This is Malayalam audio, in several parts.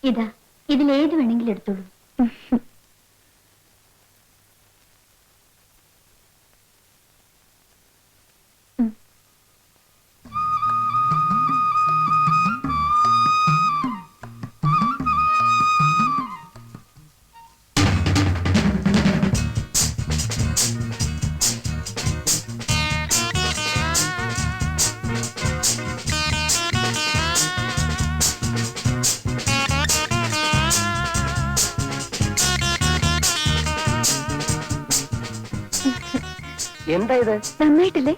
ഇതാ, ഇതിലേത് വേണമെങ്കിലും എടുത്തോളൂ. എന്താ ഇത്? നന്നായിട്ടില്ലേ?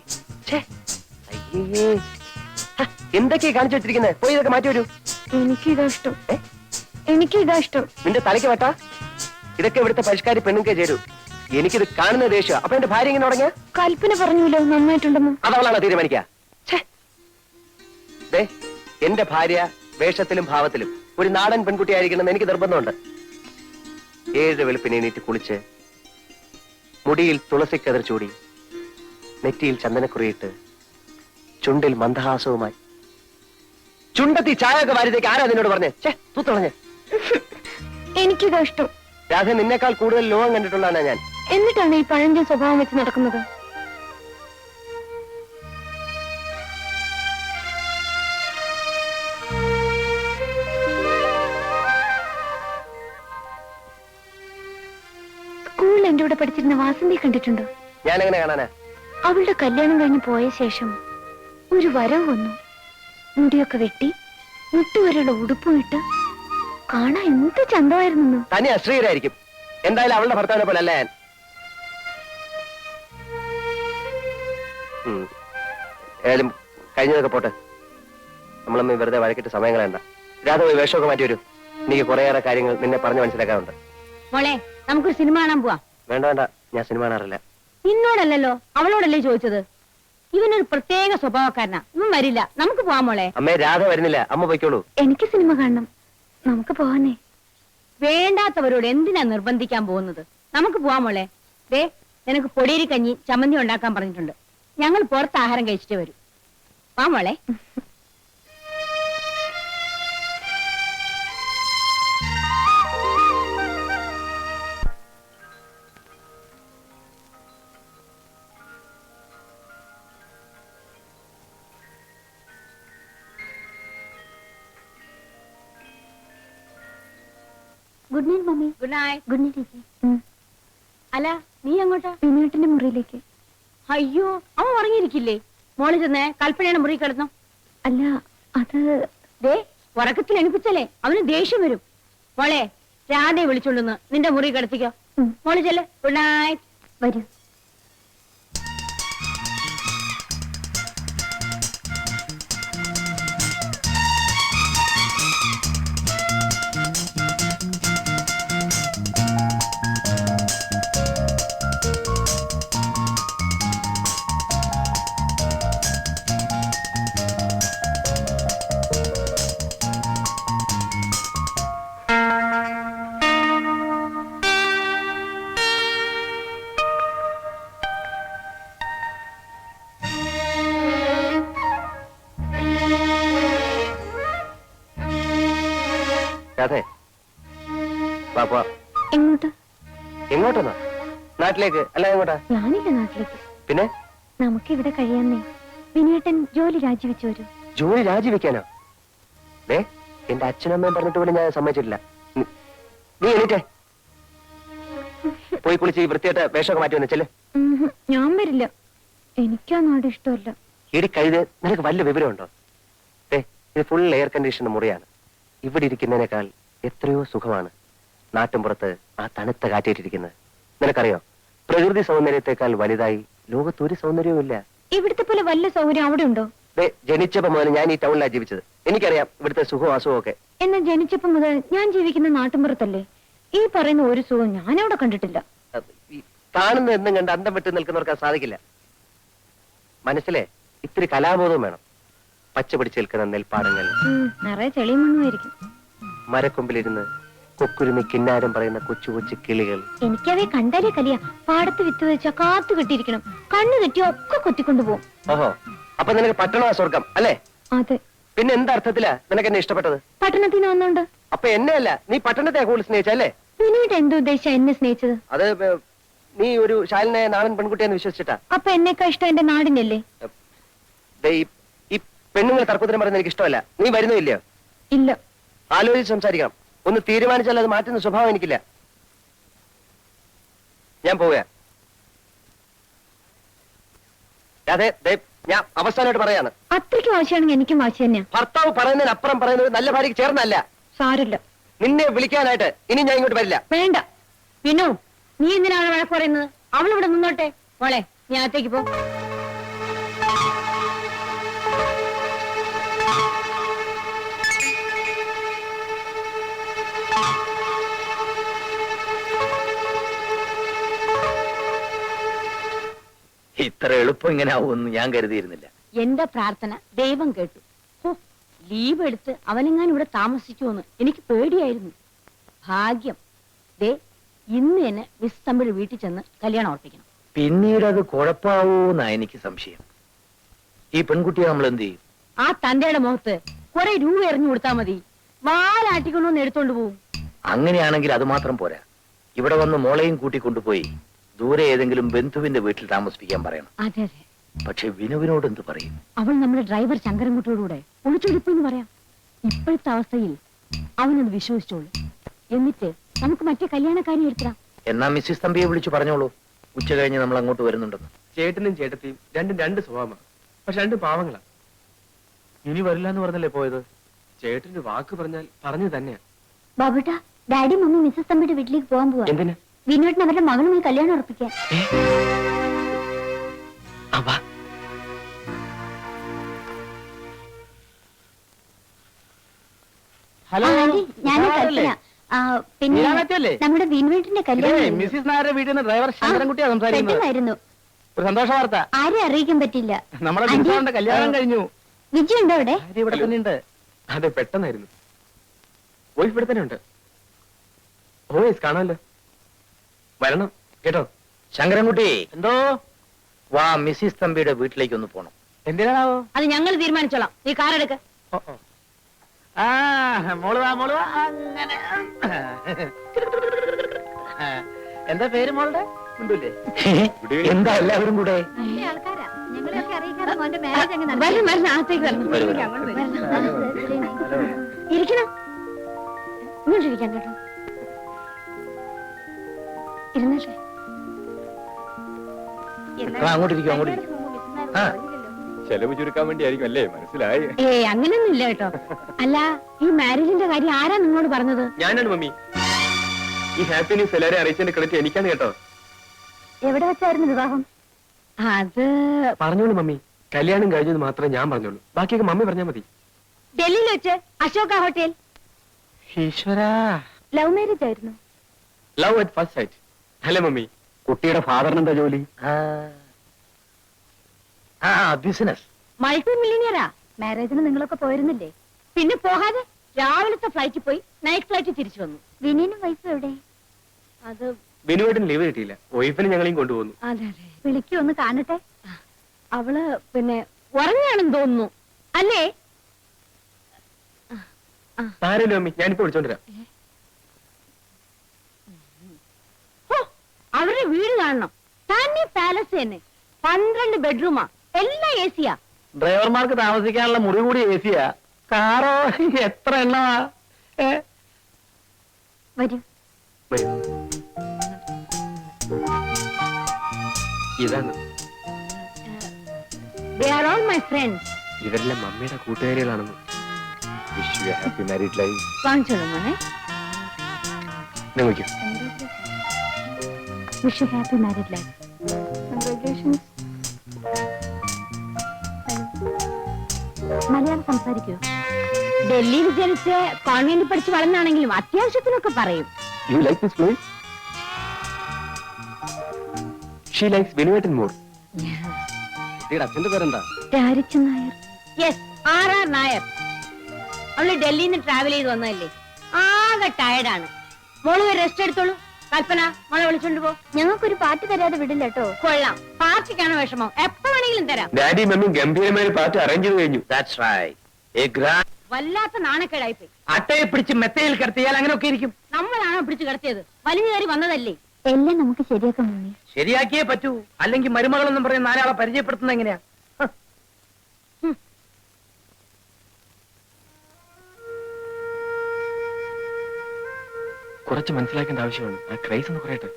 അയ്യേ, എന്തൊക്കെയാ കാണിച്ചു വെച്ചിരിക്കുന്നത്? പോയി ഇതൊക്കെ മാറ്റി വരൂ. എനിക്കിതാ ഇഷ്ടം. എനിക്കിതാ ഇഷ്ടം. നിന്റെ തലയ്ക്ക് വേട്ടാ, ഇതൊക്കെ ഇവിടുത്തെ പരിഷ്കാരി പെണ്ണുങ്ങൾക്ക് ചേരൂ. എനിക്കിത് കാണുന്ന ദേഷ്യം. അപ്പൊ എന്റെ ഭാര്യ ഇങ്ങനെ തുടങ്ങിയ കൽപ്പന പറഞ്ഞല്ലോ നന്നായിട്ടുണ്ടെന്ന്. അതവളാണോ തീരുമാനിക്ക? എന്റെ ഭാര്യ വേഷത്തിലും ഭാവത്തിലും ഒരു നാടൻ പെൺകുട്ടിയായിരിക്കണം എനിക്ക് നിർബന്ധമുണ്ട്. 7 വെളുപ്പിനെ എണീറ്റ് കുളിച്ച്, മുടിയിൽ തുളസിക്കതിർ ചൂടി, നെറ്റിയിൽ ചന്ദനക്കുറിയിട്ട്, ചുണ്ടിൽ മന്ദഹാസവുമായി, ചുണ്ടത്തി ചായയൊക്കെ വാരിതേക്ക് ആരാ നിന്നോട് പറഞ്ഞേ? തൂത്തുളഞ്ഞ്. എനിക്കിതാ ഇഷ്ടം. രാധ, നിന്നേക്കാൾ കൂടുതൽ ലോകം കണ്ടിട്ടുള്ളതാണ് ഞാൻ. എന്നിട്ടാണ് ഈ പഴഞ്ചൻ സ്വഭാവം വെച്ച് നടക്കുന്നത്. സ്കൂളിൽ എന്റെ കൂടെ പഠിച്ചിരുന്ന വാസന്തി കണ്ടിട്ടുണ്ടോ? ഞാൻ എങ്ങനെ കാണാനാ? അവളുടെ കല്യാണം കഴിഞ്ഞ് പോയ ശേഷം ഒരു വരവ് വന്നു. മുടിയൊക്കെ വെട്ടി, മുട്ടുവരെയുള്ള ഉടുപ്പും ഇട്ട് കാണാൻ എന്ത് ചന്തമായിരുന്നു. തന്നെ അശ്രീരായിരിക്കും. എന്തായാലും അവളുടെ ഭർത്താവിനെ പോലെ അല്ല ഞാൻ. ഏതായാലും കഴിഞ്ഞതൊക്കെ പോട്ടെ. നമ്മളമ്മ വെറുതെ വഴക്കിട്ട് സമയം കളയണ്ട. രാധ പോയി വേഷമൊക്കെ മാറ്റി വരൂ. എനിക്ക് കുറേയേറെ കാര്യങ്ങൾ നിന്നെ പറഞ്ഞു മനസ്സിലാക്കാറുണ്ട്. മോളെ, നമുക്കൊരു സിനിമ കാണാൻ പോവാ. വേണ്ട വേണ്ട, ഞാൻ സിനിമ കാണാറില്ല. നിന്നോടല്ലോ, അവളോടല്ലേ ചോദിച്ചത്. ഇവനൊരു പ്രത്യേക സ്വഭാവക്കാരനാ. ഇവൻ വരില്ല. നമുക്ക് പോവാം മോളെ. അമ്മേ, രാധ വരുന്നില്ല. അമ്മ പോയിക്കോളൂ. എനിക്ക് സിനിമ കാണണം. നമുക്ക് പോവാനേ. വേണ്ടാത്തവരോട് എന്തിനാ നിർബന്ധിക്കാൻ പോകുന്നത്? നമുക്ക് പോവാം മോളെ. നിനക്ക് പൊടിയരി കഞ്ഞി ചമ്മന്തി ഉണ്ടാക്കാൻ പറഞ്ഞിട്ടുണ്ട്. ഞങ്ങൾ പുറത്ത് ആഹാരം കഴിച്ചിട്ട് വരും. വാ മോളെ. Good night mummy. Good night. Good night. അല്ല, നീ അങ്ങോട്ടാ? വിനോട്ടിന്റെ മുറിയിലേക്ക്. അയ്യോ, അവൻ ഉറങ്ങിയിരിക്കില്ലേ? മോള് ചെന്ന് കൽപ്പനയുടെ മുറി കിടന്നു. അല്ല, അത് ഉറക്കത്തിൽ എണിപ്പിച്ചല്ലേ അവന് ദേഷ്യം വരും. മോളെ, രാധയെ വിളിച്ചോണ്ടെന്ന് നിന്റെ മുറി കിടത്തിക്കോ. മോള് ചെല്ല്. Good night. വരൂ. എങ്ങോട്ട്? എങ്ങോട്ടെന്നാ? നാട്ടിലേക്ക്. അല്ല, എങ്ങോട്ടാ? ഞാനില്ല നാട്ടിലേക്ക്. പിന്നെ നമുക്ക് ഇവിടെ കഴിയാന്നേ. വിനേട്ടൻ ജോലി രാജിവെച്ചു വരും. ജോലി രാജിവെക്കാനോ? എന്റെ അച്ഛനും അമ്മയും പറഞ്ഞിട്ട് പോലും ഞാൻ സമ്മതിച്ചിട്ടില്ല. നീ എണീറ്റേ, പോയി കുളിച്ച് ഈ വൃത്തിയായിട്ട് വേഷമൊക്കെ മാറ്റി വന്നല്ലേ. ഞാൻ വരില്ല. എനിക്കാ നാട് ഇഷ്ടമല്ല. ഇടി കഴുത്, നിനക്ക് വല്ല വിവരമുണ്ടോ? ഇത് ഫുൾ എയർ കണ്ടീഷൻ മുറിയാണ്. ഇവിടെ ഇരിക്കുന്നതിനേക്കാൾ എത്രയോ സുഖമാണ് നാട്ടിൻപുറത്ത് ആ തണുത്ത കാറ്റേറ്റിരിക്കുന്നത്. നിനക്കറിയോ, പ്രകൃതി സൗന്ദര്യത്തെക്കാൾ വലുതായി ലോകത്തൊരു സൗന്ദര്യവും ഇല്ല. ഇവിടുത്തെ പോലെ വല്ല സൗകര്യം അവിടെ ഉണ്ടോ? ജനിച്ചപ്പോ മുതൽ ഞാൻ ഈ ടൗണിലാണ് ജീവിച്ചത്. എനിക്കറിയാം ഇവിടുത്തെ സുഖവും അസുഖവും ഒക്കെ. എന്നാൽ ജനിച്ചപ്പോ മുതൽ ഞാൻ ജീവിക്കുന്ന നാട്ടിൻപുറത്തല്ലേ. ഈ പറയുന്ന ഒരു സുഖം ഞാൻ അവിടെ കണ്ടിട്ടില്ല. കാണുന്ന എന്നും കണ്ട് അന്തം വിട്ട് നിൽക്കുന്നവർക്ക് സാധിക്കില്ല. മനസ്സിലെ ഇത്തിരി കലാബോധവും വേണം. പച്ച പിടിച്ച് നിൽക്കുന്ന നെൽപ്പാടങ്ങൾ, നിറയെ ചെളിയും മണ്ണുമായിരിക്കും. മരക്കൊമ്പിലിരുന്ന് കൊക്കുരുമി കിന്നാരം പറയുന്ന കൊച്ചു കൊച്ചു കിളികൾ. എനിക്കവയെ കണ്ടാലേ കലിയ. പാടത്ത് വിത്ത് വെച്ചാ കാത്തു കിട്ടിയിരിക്കണം. കണ്ണു തെറ്റിയോ ഒക്കെ കൊത്തിക്കൊണ്ടുപോകും. ഓഹോ, അപ്പൊ നിനക്ക് പട്ടണ സ്വർഗം അല്ലേ? അതെ. പിന്നെ എന്തർത്ഥത്തിലാ നിനക്ക് എന്നെ ഇഷ്ടപ്പെട്ടത്? പട്ടണത്തിന് വന്നോണ്ട്. അപ്പൊ അപ്പൊ എന്നെ അല്ല നീ പട്ടണത്തെ കൂടുതൽ സ്നേഹിച്ചല്ലേ? പിന്നീട് എന്ത് ഉദ്ദേശിച്ച എന്നെ സ്നേഹിച്ചത്? അത് നീ ഒരു ശാലിനായ നാടൻ പെൺകുട്ടിയെന്ന് വിശ്വസിച്ചിട്ടാ. അപ്പൊ എന്നെക്കാ ഇഷ്ടം എന്റെ നാടിനല്ലേ? ഈ പെണ്ണുങ്ങൾ തർക്കത്തിന് പറയുന്നത് എനിക്ക് ഇഷ്ടമല്ല. നീ വരുന്നില്ലയോ? ഇല്ല. ആലോചിച്ച് സംസാരിക്കണം. ഒന്ന് തീരുമാനിച്ചാൽ അത് മാറ്റുന്ന സ്വഭാവം എനിക്കില്ല. ഞാൻ പോവുക. അതെ, ഞാൻ അവസാനമായിട്ട് പറയാണ്. അത്രയ്ക്ക് വാശിയാണെങ്കിൽ എനിക്കും വാശി തന്നെയാ. ഭർത്താവ് പറയുന്നതിനപ്പുറം പറയുന്നത് നല്ല ഭാര്യയ്ക്ക് ചേർന്നല്ല. സാരില്ല. നിന്നെ വിളിക്കാനായിട്ട് ഇനി ഞാൻ ഇങ്ങോട്ട് വരില്ല. വേണ്ട. വിനു, നീ എന്തിനാണ് വഴക്ക് പറയുന്നത്? അവളിവിടെ നിന്നോട്ടെ. മോളെ, നീ അകത്തേക്ക് പോ. ഇത്ര എളുപ്പം ഇങ്ങനെ ആവുമെന്ന് ഞാൻ കരുതിയിരുന്നില്ല. എന്റെ പ്രാർത്ഥന ദൈവം കേട്ടു. ലീവ് എടുത്ത് അവനെങ്ങാൻ ഇവിടെ താമസിക്കുമെന്ന് എനിക്ക് പേടിയായിരുന്നു. ഭാഗ്യം. ദേ, ഇന്ന് തന്നെ മിസ് തമ്പിഴ് വീട്ടിൽ ചെന്ന് കല്യാണം ഉറപ്പിക്കണം. പിന്നീട് അത് കുഴപ്പമാവൂന്നാ എനിക്ക് സംശയം. ഈ പെൺകുട്ടിയെ നമ്മൾ എന്ത് ചെയ്യും? ആ തന്റെയുടെ മുഖത്ത് കുറെ രൂപ എറിഞ്ഞു കൊടുത്താൽ മതി. വാലാട്ടിക്കൊണ്ടൊന്ന് എടുത്തോണ്ട് പോവും. അങ്ങനെയാണെങ്കിൽ അത് മാത്രം പോരാ. ഇവിടെ വന്ന് മോളെയും കൂട്ടിക്കൊണ്ടുപോയി ദൂരെ ഏതെങ്കിലും ബന്ധുവിന്റെ വീട്ടിൽ താമസിപ്പിക്കാൻ പറയണം. അതെ അതെ. പക്ഷെ വിനുവിനോട് എന്ത് പറയും? അവൾ നമ്മുടെ ഡ്രൈവർ ശങ്കരൻകുട്ടിയോടുകൂടെ ഒളിച്ചൊളിപ്പെന്ന് പറയാം. ഇപ്പോഴത്തെ അവസ്ഥയിൽ അവനത് വിശ്വസിച്ചോളൂ. എന്നിട്ട് നമുക്ക് മറ്റേ കല്യാണക്കാരി എടുക്കാം. എന്നാ മിസ്സിസ് തമ്പിയെ വിളിച്ചു പറഞ്ഞോളൂ, ഉച്ച കഴിഞ്ഞ് നമ്മൾ അങ്ങോട്ട് വരുന്നുണ്ടെന്ന്. ചേട്ടനും ചേട്ടത്തിയും രണ്ടും രണ്ട് സ്വഭാവമാണ്. പക്ഷെ രണ്ടും പാവങ്ങളാ. ഇനി വരില്ല എന്ന് പറഞ്ഞല്ലേ പോയത്? ചേട്ടന് വാക്ക് പറഞ്ഞാൽ പറഞ്ഞു തന്നെയാ. ബാബുട്ടാ, ഡാഡി മമ്മി മിസ്സസ് തമ്പിയുടെ വീട്ടിലേക്ക് പോകാൻ പോവാ. എന്തിനാ? വിനോദിന് അവരുടെ മകളുമായി കല്യാണം ഉറപ്പിക്കാൻ. ഹലോ, പിന്നെ നമ്മുടെ വിനോദിന്റെ കല്യാണം മിസ്സിസ് നായരുടെ വീട്ടിൽ നിന്ന് ഡ്രൈവർ ശങ്കരൻകുട്ടിയാ സംസാരിക്കുന്നത്. ഒരു സന്തോഷ വാർത്ത. ആരെ അറിയിക്കാൻ പറ്റില്ല. നമ്മുടെ ബിന്ദുവിന്റെ കല്യാണം കഴിഞ്ഞു. വിജയ് ഉണ്ടോ അവിടെ? ഇവിടെ തന്നെ ഉണ്ട്. അതെ, പെട്ടെന്നായിരുന്നു. വോയിസ് ഇവിടെ തന്നെ ഉണ്ട്. വോയിസ് കാണാമല്ലോ. വരണം കേട്ടോ. ശങ്കരൻകുട്ടി, എന്തോ? വാ, മിസ്സിസ് തമ്പിയുടെ വീട്ടിലേക്ക് ഒന്ന് പോണം. എന്തിനാണാവോ? അത് ഞങ്ങൾ തീരുമാനിച്ചോളാം. നീ കാറെടുക്ക. മോള് വാ. അങ്ങനെ എന്താ പേര് മോളുടെ? ഉണ്ടല്ലേ? എന്താ എല്ലാവരും കൂടെ? ഇരിക്കണം. ഇങ്ങോട്ടിരിക്കാൻ കേട്ടോ. ഇരുന്നല്ലേ. അങ്ങോട്ടിരിക്കും. ചെലവ് ചുരുക്കാൻ വേണ്ടിയായിരിക്കും അല്ലേ? മനസ്സിലായി. അങ്ങനെയൊന്നും ഇല്ല കേട്ടോ. അല്ല, ഈ മാരേജിന്റെ കാര്യം ആരാ നിങ്ങളോട് പറഞ്ഞത്? ഞാനാണ് മമ്മി. ഈ ഹാപ്പി ന്യൂസ് എല്ലാവരെയും അറിയിച്ചതിന്റെ ക്രെഡിറ്റ് എനിക്കാണ് കേട്ടോ. എവിടെ വെച്ചായിരുന്നു വിവാഹം? അത് പറഞ്ഞോളൂ മമ്മി. കല്യാണം കഴിഞ്ഞത് മാത്രമേ ഞാൻ പറഞ്ഞോളൂ. ബാക്കിയൊക്കെ മമ്മി പറഞ്ഞാൽ മതി. ഡൽഹിയിൽ വെച്ച് അശോക ഹോട്ടൽ. ഈശ്വരാ, ലവ് മാരേജ് ആയിരുന്നു. ലവ് അറ്റ് ഫസ്റ്റ് സൈറ്റ് അല്ലേ മമ്മി? കുട്ടിയുടെ ഫാദറിന് എന്താ ജോലി? ബിസിനസ്. മൾട്ടി മില്ലിയനിയറാ. മാരേജിന് നിങ്ങളൊക്കെ പോയിരുന്നില്ലേ? പിന്നെ പോകാതെ രാവിലത്തെ ഫ്ലൈറ്റിൽ പോയി നൈറ്റ് ഫ്ലൈറ്റിൽ തിരിച്ചു വന്നു. വിനീനും വൈഫും എവിടെ? അത് ബിനുവായിട്ടും ലീവ് കിട്ടിയില്ല. വൈഫിനെ ഞങ്ങളെയും കൊണ്ടുപോകുന്നു. അതെ അതെ. വിളിക്കൂ, ഒന്ന് കാണട്ടെ. അവള് പിന്നെ ഉറങ്ങാണെന്ന് തോന്നുന്നു അല്ലേ? ആരല്ലോ മമ്മി, ഞാനിപ്പോ വിളിച്ചോണ്ടിരാം. അവരുടെ വീട് കാണണം. തന്നെ പാലസ് തന്നെ. 12 ബെഡ്റൂമാ. എല്ലാം എ സിയാ. ഡ്രൈവർമാർക്ക് താമസിക്കാനുള്ള മുറി കൂടി എ സിയാ. കാറോ എത്ര എണ്ണമാ? വരൂ. ഇതാണ്. They are all my friends. ഇവരെല്ലാം മമ്മിയുടെ കൂട്ടുകാരികളാണെന്ന്. Wish you happy married life. വാങ്ങിച്ചോളൂ മോനെ. നോക്കൂ. Wish you happy married life. Congratulations. Malayalam സംസാരിക്കൂ. ഡൽഹിയിൽ ജനിച്ച് കോൺവെന്റിൽ പഠിച്ച് വളർന്നാണെങ്കിലും അത്യാവശ്യത്തിനൊക്കെ പറയും. You like this place? She likes Vinuetan more. അച്ഛന്റെ പേരെന്താ? രാരിച്ചൻ നായർ. Yes, R Nair. അവള് ഡൽഹിയിൽ നിന്ന് ട്രാവൽ ചെയ്ത് വന്നതല്ലേ. ആകെ ടയർഡാണ്. മോള് റെസ്റ്റ് എടുത്തോളൂ. കൽപ്പന, മോളെ വിളിച്ചോണ്ട് പോ. ഞങ്ങൾക്കൊരു പാർട്ടി തരാതെ വിടില്ല കേട്ടോ. കൊള്ളാം. പാർട്ടിക്കാണ് വിഷമം. എപ്പോ വേണമെങ്കിലും തരാം. ഡാഡി മമ്മിയും ഗംഭീരമായ പാർട്ടി അറേഞ്ച് ചെയ്ത് കഴിഞ്ഞു. That's right. A grand വല്ലാത്ത നാണക്കേടായിപ്പോയി. അട്ടയെ പിടിച്ച് മെത്തയിൽ കിടത്തിയാൽ അങ്ങനെയൊക്കെ ഇരിക്കും. നമ്മളാണോ പിടിച്ചു കിടത്തിയത്? വലിഞ്ഞു കയറി വന്നതല്ലേ. എല്ലാം നമുക്ക് ശരിയാക്കാം മമ്മി. ശരിയാക്കിയേ പറ്റൂ, അല്ലെങ്കിൽ മരുമകളെന്നും പറഞ്ഞ് നാലാളെ പരിചയപ്പെടുത്തുന്നത് എങ്ങനെയാ? കുറച്ച് മനസ്സിലാക്കേണ്ട ആവശ്യമാണ്. ആ ക്രൈസ് ഒന്ന് കുറയട്ടെ.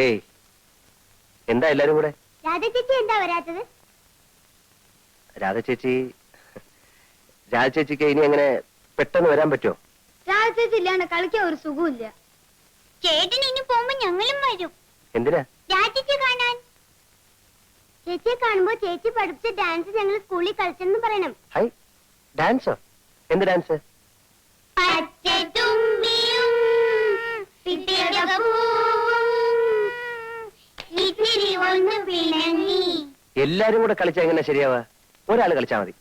ഏയ്, എന്താ എല്ലാരും കൂടെ? രാധ ചേച്ചി എന്താ വരാത്തത്? രാധ ചേച്ചിക്ക് ഇനി എങ്ങനെ പെട്ടെന്ന് വരാൻ പറ്റുമോ? രാധ ചേച്ചി ഇല്ലാണ്ട് കളിക്കാൻ ഒരു സുഖമില്ല. ചേട്ടൻ ഇനി പോകുമ്പോ ഞങ്ങളും വരും. എന്തിനാ? രാധ ചേച്ചി കാണാൻ. ചേച്ചിയെ കാണുമ്പോ ചേച്ചി പഠിപ്പിച്ച ഡാൻസ് ഞങ്ങൾ സ്കൂളിൽ കളിച്ചെന്ന് പറയണം. ഹൈ, ഡാൻസോ? എന്ത് ഡാൻസ്? പച്ചത്തുമ്പിയും ഇത്തിരി ഒന്ന് പിണങ്ങി. എല്ലാരും കൂടെ കളിച്ചാ എങ്ങനെ ശരിയാവാ? ഒരാള് കളിച്ചാ മതി.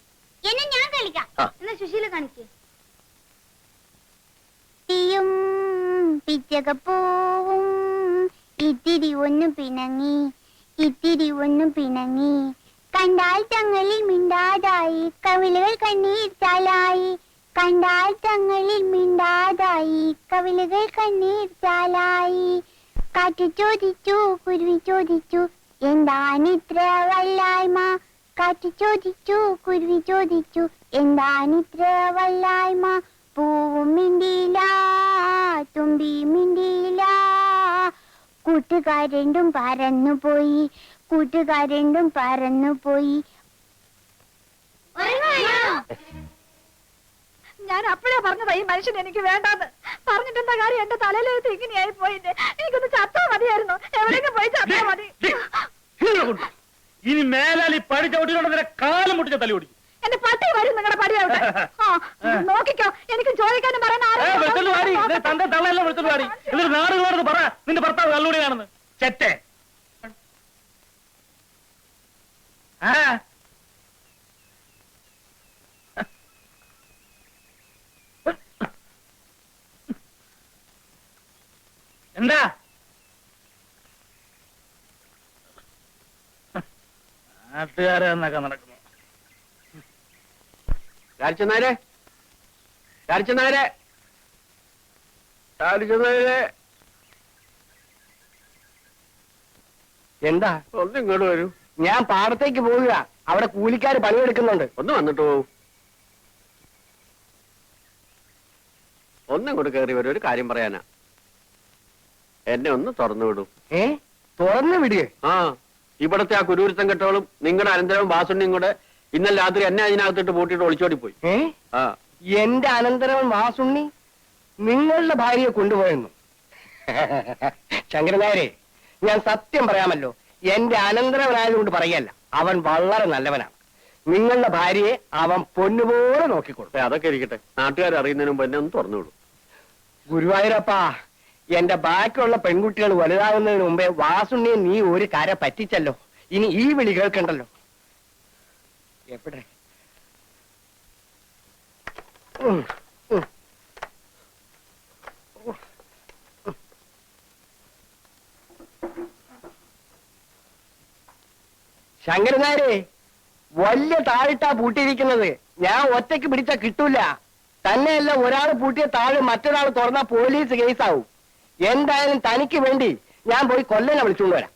എന്നാ ഞാൻ കളിക്കാം. ആ. എന്നാ സുശീല കാണിക്കേ. തീയും പിച്ചകപ്പൂവും ഇത്തിരി ഒന്ന് പിണങ്ങി, ഇത്തിരി ഒന്ന് പിണങ്ങി. കണ്ടാൽ തങ്ങളിൽ മിണ്ടാതായി കവിളുകൾ കണ്ണീർ ചാലായി. കണ്ടാൽ തങ്ങളിൽ മിണ്ടാതായി കവിളുകൾ കണ്ണീർ ചാലായി. കാറ്റ് ചോദിച്ചു, കുരുവി ചോദിച്ചു, എന്താണിത്ര വല്ലായ്മ? കാറ്റ് ചോദിച്ചു, കുരുവി ചോദിച്ചു, എന്താണിത്ര വല്ലായ്മ? പൂവും മിണ്ടിയില്ല, തുമ്പി മിണ്ടിയില്ല. കൂട്ടുകാരണ്ടും പറന്നുപോയി, കൂട്ടുകാരണ്ടും പറന്നുപോയി. ഞാൻ അപ്പോഴേ പറഞ്ഞതാ ഈ മനുഷ്യൻ എനിക്ക് വേണ്ടാന്ന്. പറഞ്ഞിട്ടെന്താ കാര്യം? എന്റെ തലയിലെടുത്ത് ഇങ്ങനെയായി പോയിന്റെ. എനിക്കൊന്ന് ചത്താ മതിയായിരുന്നു. എവിടെയെങ്കിലും പോയി ചത്താ മതി. ഇനി മേലാൽ ഈ പടി ചവിട്ടിക്കൊണ്ടതിനെ കാലം മുട്ടിച്ച തലി ഓടിക്കും. എന്റെ പട്ടി വരും നിങ്ങളുടെ പടിയാവട്ടെ. നോക്കിക്കോ, എനിക്ക് ചോദിക്കാനും പറയാൻ തന്റെ തള്ളയെല്ലാം വിളിച്ചോണ്ട് പാടി. എന്നിട്ട് നാടുകളോട് പറ നിന്റെ ഭർത്താവ് കള്ളുകൂടിയാണെന്ന്. ചെറ്റേ. ആ എന്താ നാട്ടുകാരെ എന്നൊക്കെ നടക്കുന്നു. രാജചന്ദ്രേ, എന്താ? ഒന്ന് ഇങ്ങോട്ട് വരൂ. ഞാൻ പാടത്തേക്ക് പോവുക. അവിടെ കൂലിക്കാര് പണിയെടുക്കുന്നുണ്ട്. ഒന്ന് വന്നിട്ട് പോവും. ഒന്നിങ്ങോട്ട് കയറി വരും. ഒരു കാര്യം പറയാനാ. എന്നെ ഒന്ന് തുറന്നു വിടും. തുറന്നു വിടുകയെ? ആ, ഇവിടത്തെ ആ കുരൂരുത്തം കെട്ടോളും നിങ്ങളുടെ അനന്തരവും ബാസുണ്ണിയും കൂടെ ഇന്നലെ രാത്രി എന്നെ അതിനകത്തിട്ട് പൂട്ടിയിട്ട് ഒളിച്ചോടി പോയി. ആ, എന്റെ അനന്തരവൻ വാസുണ്ണി നിങ്ങളുടെ ഭാര്യയെ കൊണ്ടുപോയെന്നു? ശങ്കരനായരെ, ഞാൻ സത്യം പറയാമല്ലോ, എന്റെ അനന്തരവനായതുകൊണ്ട് പറയല്ല. അവൻ വളരെ നല്ലവനാണ്. നിങ്ങളുടെ ഭാര്യയെ അവൻ പൊന്നുപോലെ നോക്കിക്കൊള്ളു. അതൊക്കെ ഇരിക്കട്ടെ. നാട്ടുകാർ അറിയുന്നതിന് മുമ്പ് എന്നെ ഒന്ന് തുറന്നു വിടും. ഗുരുവായൂരപ്പാ, എന്റെ ബാക്കിയുള്ള പെൺകുട്ടികൾ വലുതാകുന്നതിന് മുമ്പേ വാസുണ്ണിയെ നീ ഒരു കര പറ്റിച്ചല്ലോ. ഇനി ഈ വിളി കേൾക്കണ്ടല്ലോ. എവിടെ? ശങ്കരനായരെ, വലിയ താഴിട്ടാ പൂട്ടിയിരിക്കുന്നത്. ഞാൻ ഒറ്റയ്ക്ക് പിടിച്ചാ കിട്ടൂല. തന്നെയല്ല, ഒരാൾ പൂട്ടിയ താഴെ മറ്റൊരാൾ തുറന്നാ പോലീസ് കേസാവും. എന്തായാലും തനിക്ക് വേണ്ടി ഞാൻ പോയി കൊല്ലനെ വിളിച്ചുകൊണ്ടുവരാം.